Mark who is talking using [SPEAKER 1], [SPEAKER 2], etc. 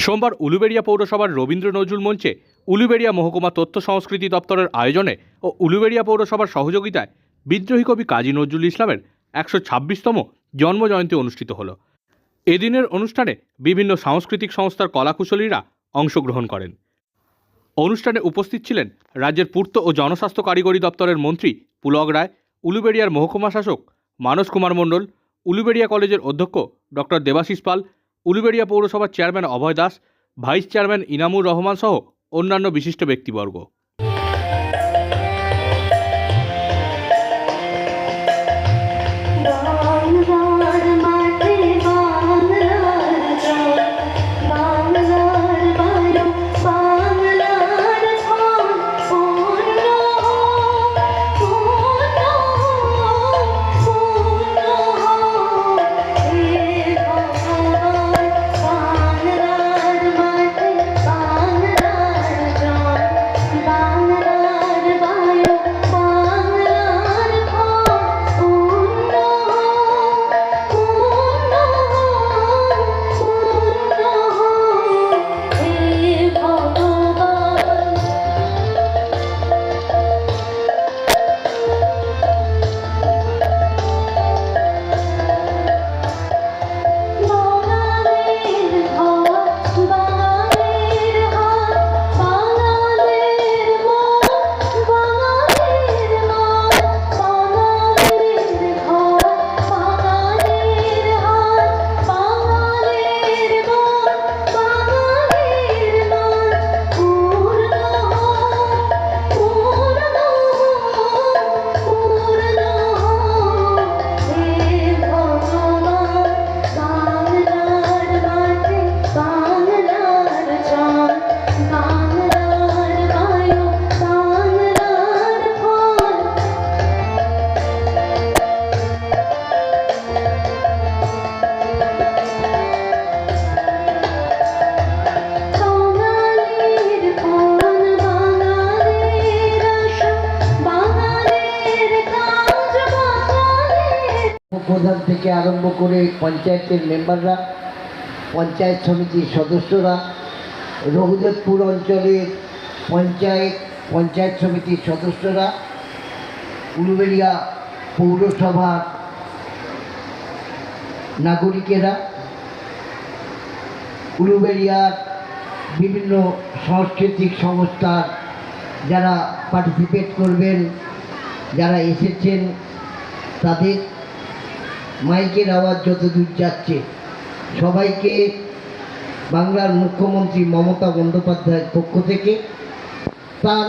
[SPEAKER 1] সোমবার উলুবেড়িয়া পৌরসভার রবীন্দ্র নজরুল মঞ্চে উলুবেড়িয়া মহকুমা তথ্য সংস্কৃতি দপ্তরের আয়োজনে ও উলুবেড়িয়া পৌরসভার সহযোগিতায় বিদ্রোহী কবি কাজী নজরুল ইসলামের ১২৬তম জন্মজয়ন্তী অনুষ্ঠিত হল। এদিনের অনুষ্ঠানে বিভিন্ন সাংস্কৃতিক সংস্থার কলাকুশলীরা অংশগ্রহণ করেন। অনুষ্ঠানে উপস্থিত ছিলেন রাজ্যের পূর্ত ও জনস্বাস্থ্য কারিগরি দপ্তরের মন্ত্রী পুলক রায়, উলুবেড়িয়ার মহকুমা শাসক মানস কুমার মণ্ডল, উলুবেড়িয়া কলেজের অধ্যক্ষ ডক্টর দেবাশিস পাল, উলুবেড়িয়া পৌরসভার চেয়ারম্যান অভয় দাস, ভাইস চেয়ারম্যান ইনামুর রহমান সহ অন্যান্য বিশিষ্ট ব্যক্তিবর্গ।
[SPEAKER 2] প্রধান থেকে আরম্ভ করে পঞ্চায়েতের মেম্বাররা, পঞ্চায়েত সমিতির সদস্যরা, রঘুদেবপুর অঞ্চলের পঞ্চায়েত সমিতির সদস্যরা, উলুবেড়িয়া পৌরসভার নাগরিকেরা, উলুবেড়িয়ার বিভিন্ন সাংস্কৃতিক সংস্থার যারা পার্টিসিপেট করবেন, যারা এসেছেন, তাদের মাইকের আওয়াজ যতদূর যাচ্ছে সবাইকে বাংলার মুখ্যমন্ত্রী মমতা বন্দ্যোপাধ্যায়ের পক্ষ থেকে তার